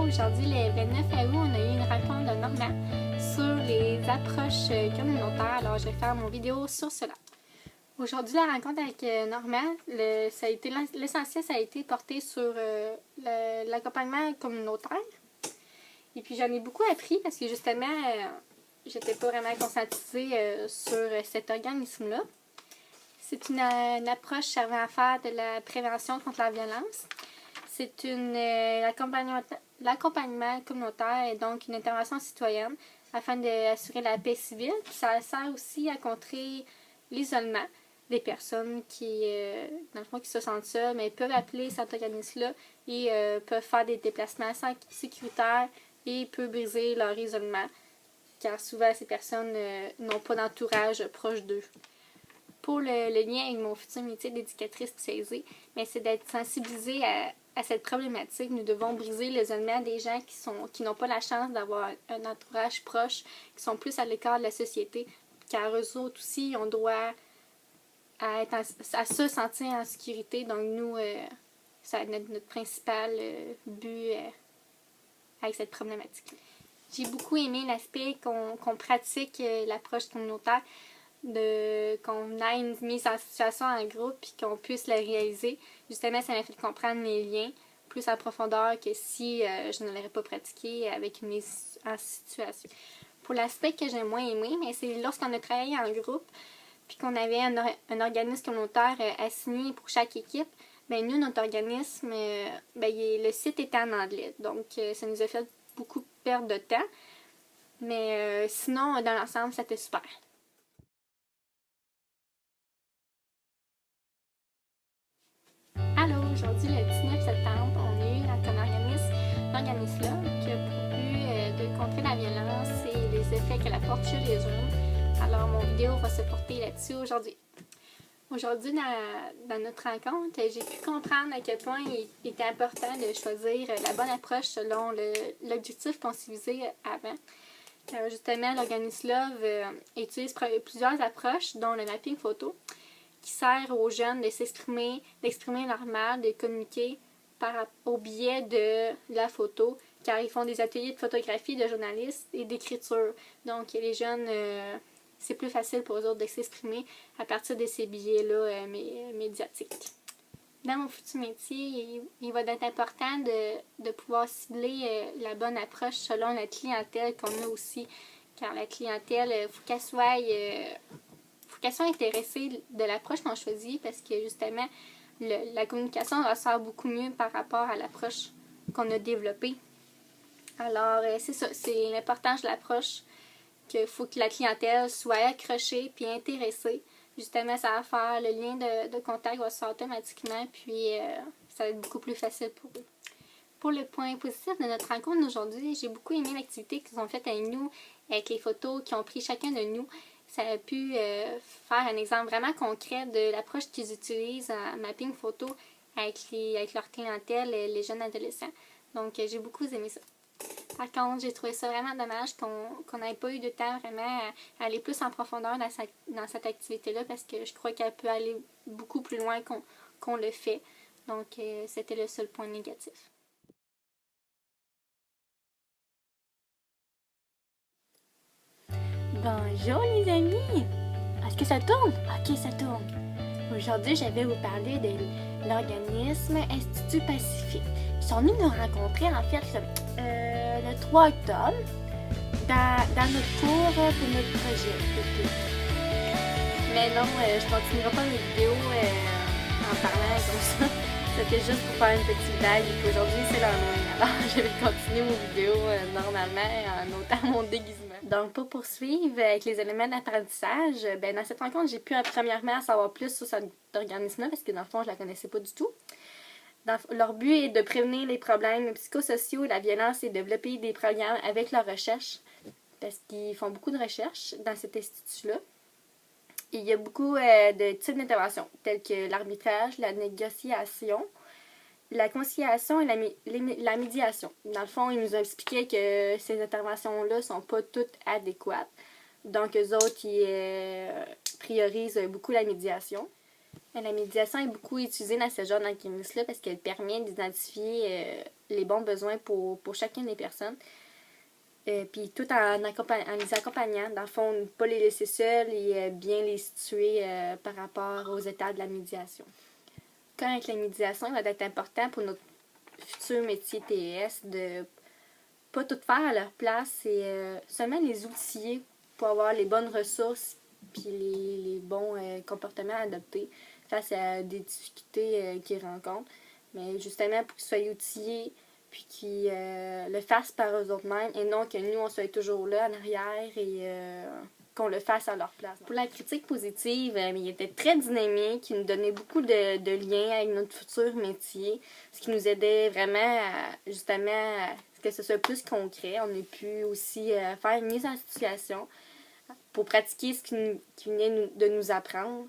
Aujourd'hui, le 29 août, on a eu une rencontre de Normand sur les approches communautaires. Alors, je vais faire mon vidéo sur cela. Aujourd'hui, la rencontre avec Normand, l'essentiel, ça a été porté sur l'accompagnement communautaire. Et puis, j'en ai beaucoup appris parce que justement, j'étais pas vraiment conscientisée sur cet organisme-là. C'est une approche servant à faire de la prévention contre la violence. C'est l'accompagnement communautaire est donc une intervention citoyenne afin d'assurer la paix civile. Puis ça sert aussi à contrer l'isolement des personnes qui, dans le fond, qui se sentent seules, mais peuvent appeler cet organisme-là et peuvent faire des déplacements sécuritaires et peut briser leur isolement, car souvent ces personnes n'ont pas d'entourage proche d'eux. Pour le lien avec mon futur métier d'éducatrice spécialisée, c'est d'être sensibilisée à cette problématique. Nous devons briser l'isolement des gens qui n'ont pas la chance d'avoir un entourage proche, qui sont plus à l'écart de la société, car eux autres aussi ont droit à se sentir en sécurité. Donc nous, ça va être notre principal but avec cette problématique. J'ai beaucoup aimé l'aspect qu'on pratique l'approche communautaire, qu'on ait une mise en situation en groupe et qu'on puisse la réaliser. Justement, ça m'a fait comprendre les liens plus en profondeur que si je ne l'aurais pas pratiqué avec une mise en situation. Pour l'aspect que j'ai moins aimé, c'est lorsqu'on a travaillé en groupe puis qu'on avait un organisme communautaire assigné pour chaque équipe. Nous, notre organisme, le site était en anglais. Donc, ça nous a fait beaucoup perdre de temps. Mais sinon, dans l'ensemble, c'était super. Allô, aujourd'hui, le 19 septembre, on a eu l'organisme-là qui a pour but de contrer la violence et les effets qu'elle apporte chez les jeunes. Alors, mon vidéo va se porter là-dessus aujourd'hui. Aujourd'hui, dans notre rencontre, j'ai pu comprendre à quel point il était important de choisir la bonne approche selon l'objectif qu'on s'est visé avant. Justement, l'organisme Love utilise plusieurs approches, dont le mapping photo, qui sert aux jeunes de d'exprimer leur mal, de communiquer au biais de la photo, car ils font des ateliers de photographie, de journalisme et d'écriture. Donc, les jeunes, c'est plus facile pour eux autres de s'exprimer à partir de ces biais-là médiatiques. Dans mon futur métier, il va être important de pouvoir cibler la bonne approche selon la clientèle qu'on a aussi, car la clientèle, il faut qu'elle soit intéressée de l'approche qu'on choisit parce que justement, la communication ressort beaucoup mieux par rapport à l'approche qu'on a développée. Alors, c'est ça, c'est l'importance de l'approche, qu'il faut que la clientèle soit accrochée puis intéressée. Justement, ça va faire le lien de contact va se faire automatiquement, puis ça va être beaucoup plus facile pour eux. Pour le point positif de notre rencontre d'aujourd'hui, j'ai beaucoup aimé l'activité qu'ils ont faite avec nous, avec les photos qu'ils ont pris chacun de nous. Ça a pu faire un exemple vraiment concret de l'approche qu'ils utilisent en mapping photo avec leur clientèle, les jeunes adolescents. Donc, j'ai beaucoup aimé ça. Par contre, j'ai trouvé ça vraiment dommage qu'on n'ait pas eu de temps vraiment à aller plus en profondeur dans cette activité-là parce que je crois qu'elle peut aller beaucoup plus loin qu'on le fait. Donc, c'était le seul point négatif. Bonjour les amis! Est-ce que ça tourne? Ok, ça tourne. Aujourd'hui, je vais vous parler de l'organisme Institut Pacifique. Ils sont venus nous rencontrer en fait le 3 octobre dans notre cours pour notre projet. Mais non, je continuerai pas mes vidéos en parlant comme ça. C'était juste pour faire une petite blague et qu'aujourd'hui c'est l'Halloween. Alors je vais continuer mes vidéos normalement en ôtant mon déguisement. Donc pour poursuivre avec les éléments d'apprentissage, dans cette rencontre j'ai pu premièrement savoir plus sur cet organisme-là parce que dans le fond je la connaissais pas du tout. Leur but est de prévenir les problèmes psychosociaux et la violence et de développer des programmes avec leur recherche parce qu'ils font beaucoup de recherches dans cet institut-là. Et il y a beaucoup de types d'interventions tels que l'arbitrage, la négociation, la conciliation et la médiation. Dans le fond, ils nous ont expliqué que ces interventions-là ne sont pas toutes adéquates. Donc, eux autres, ils priorisent beaucoup la médiation. La médiation est beaucoup utilisée dans ce genre d'organisme-là parce qu'elle permet d'identifier les bons besoins pour chacune des personnes. Puis tout en les accompagnant, dans le fond, ne pas les laisser seuls et bien les situer par rapport aux étapes de la médiation. Quand avec la médiation, il va être important pour notre futur métier TES de pas tout faire à leur place et seulement les outiller pour avoir les bonnes ressources puis les bons comportements à adopter face à des difficultés qu'ils rencontrent. Mais justement pour qu'ils soient outillés puis qu'ils le fassent par eux-mêmes et non que nous, on soit toujours là en arrière et qu'on le fasse à leur place. Pour la critique positive, il était très dynamique, il nous donnait beaucoup de liens avec notre futur métier, ce qui nous aidait vraiment justement à que ce soit plus concret. On a pu aussi faire une mise en situation pour pratiquer ce qui venait de nous apprendre.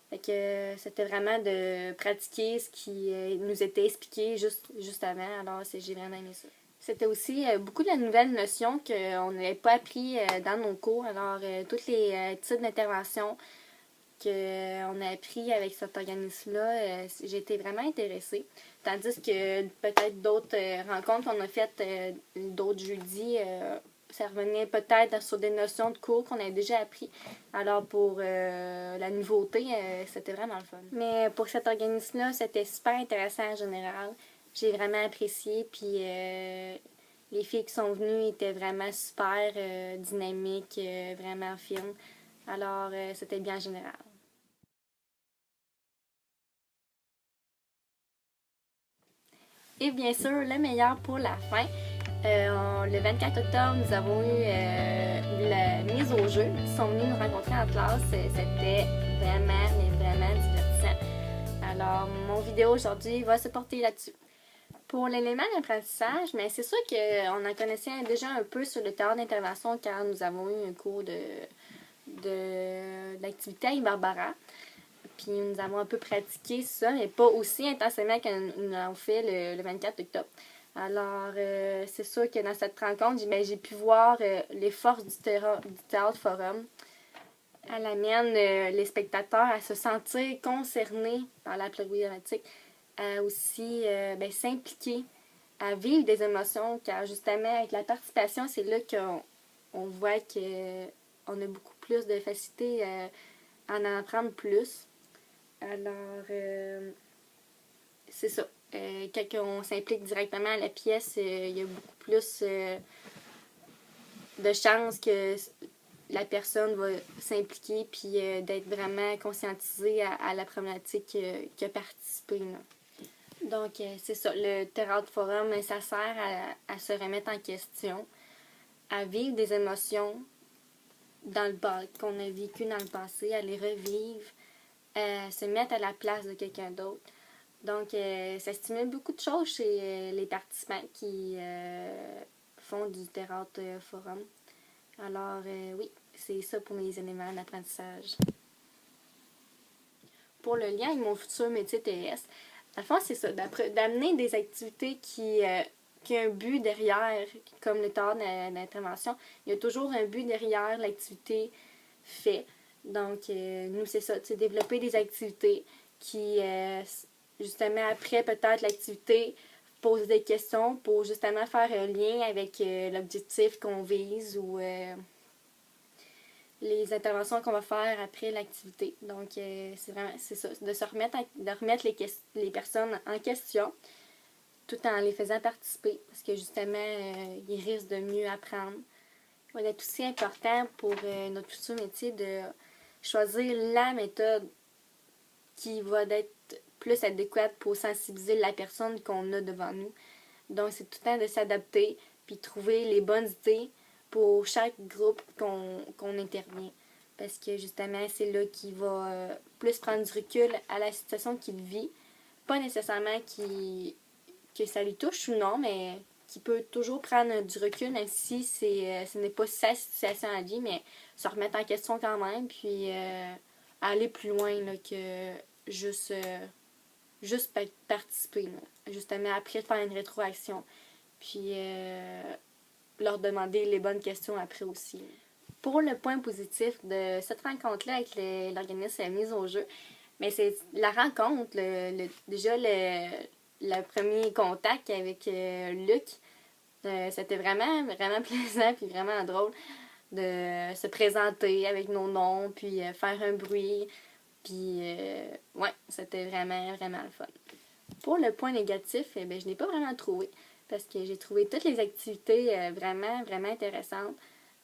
Fait que c'était vraiment de pratiquer ce qui nous était expliqué juste avant. Alors j'ai vraiment aimé ça. C'était aussi beaucoup de nouvelles notions qu'on n'avait pas appris dans nos cours. Alors tous les types d'interventions qu'on a appris avec cet organisme-là, j'ai été vraiment intéressée. Tandis que peut-être d'autres rencontres qu'on a faites d'autres jeudis, ça revenait peut-être sur des notions de cours qu'on avait déjà appris. Alors pour la nouveauté, c'était vraiment le fun. Mais pour cet organisme-là, c'était super intéressant en général. J'ai vraiment apprécié, puis les filles qui sont venues étaient vraiment super dynamiques, vraiment fines. Alors c'était bien en général. Et bien sûr, le meilleur pour la fin. Le 24 octobre, nous avons eu la mise au jeu. Ils sont venus nous rencontrer en classe. C'était vraiment, mais vraiment divertissant. Alors, mon vidéo aujourd'hui va se porter là-dessus. Pour l'élément d'apprentissage, mais c'est sûr qu'on en connaissait déjà un peu sur le théâtre d'intervention car nous avons eu un cours d'activité avec Barbara. Puis nous avons un peu pratiqué ça, mais pas aussi intensément que nous l'avons fait le 24 octobre. Alors, c'est sûr que dans cette rencontre, j'ai pu voir les forces du théâtre forum. Elle amène les spectateurs à se sentir concernés par la problématique, à aussi s'impliquer, à vivre des émotions, car justement, avec la participation, c'est là qu'on voit qu'on a beaucoup plus de facilité à en apprendre plus. Alors, c'est ça. Quand on s'implique directement à la pièce, il y a beaucoup plus de chances que la personne va s'impliquer puis d'être vraiment conscientisée à la problématique qui a participé. Là. Donc, c'est ça. Le théâtre forum, ça sert à se remettre en question, à vivre des émotions qu'on a vécues dans le passé, à les revivre, se mettre à la place de quelqu'un d'autre. Donc, ça stimule beaucoup de choses chez les participants qui font du théâtre forum. Alors, oui, c'est ça pour mes éléments d'apprentissage. Pour le lien avec mon futur métier TES, à fond, c'est ça, d'amener des activités qui ont un but derrière, comme le théâtre d'intervention. Il y a toujours un but derrière l'activité faite. Donc, nous, c'est ça, développer des activités qui, justement, après peut-être l'activité, poser des questions pour justement faire un lien avec l'objectif qu'on vise ou les interventions qu'on va faire après l'activité. Donc, c'est ça, de remettre les personnes en question tout en les faisant participer parce que justement, ils risquent de mieux apprendre. Il va être aussi important pour notre futur métier de choisir la méthode qui va être plus adéquate pour sensibiliser la personne qu'on a devant nous. Donc, c'est tout le temps de s'adapter puis trouver les bonnes idées pour chaque groupe qu'on intervient. Parce que justement, c'est là qu'il va plus prendre du recul à la situation qu'il vit. Pas nécessairement que ça lui touche ou non, mais qui peut toujours prendre du recul, même si ce n'est pas sa situation à lui, mais se remettre en question quand même, puis aller plus loin là, que juste participer. Là. Justement, après, faire une rétroaction. Puis leur demander les bonnes questions après aussi. Pour le point positif de cette rencontre-là avec l'organisme Mise au jeu, Mais c'est la rencontre, déjà le premier contact avec Luc, c'était vraiment, vraiment plaisant puis vraiment drôle de se présenter avec nos noms, puis faire un bruit. Puis, ouais, c'était vraiment, vraiment le fun. Pour le point négatif, eh bien, je n'ai pas vraiment trouvé. Parce que j'ai trouvé toutes les activités vraiment, vraiment intéressantes.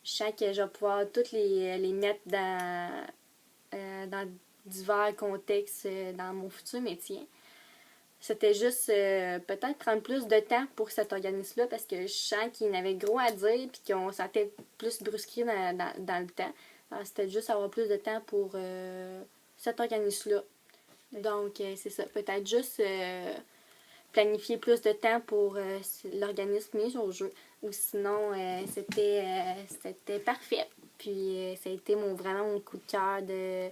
Je sens que je vais pouvoir toutes les mettre dans divers contextes dans mon futur métier. C'était juste peut-être prendre plus de temps pour cet organisme-là parce que je sens qu'il avait gros à dire et qu'on sentait plus brusqué dans le temps. Alors, c'était juste avoir plus de temps pour cet organisme-là. Donc, c'est ça. Peut-être juste planifier plus de temps pour l'organisme mis au jeu. Ou sinon, c'était parfait. Puis, ça a été vraiment mon coup de cœur de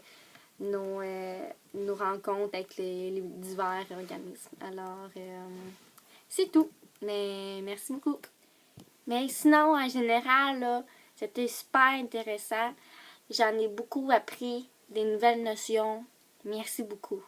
nos rencontres avec les divers organismes. Alors, c'est tout. Mais merci beaucoup. Mais sinon, en général, là, c'était super intéressant. J'en ai beaucoup appris, des nouvelles notions. Merci beaucoup.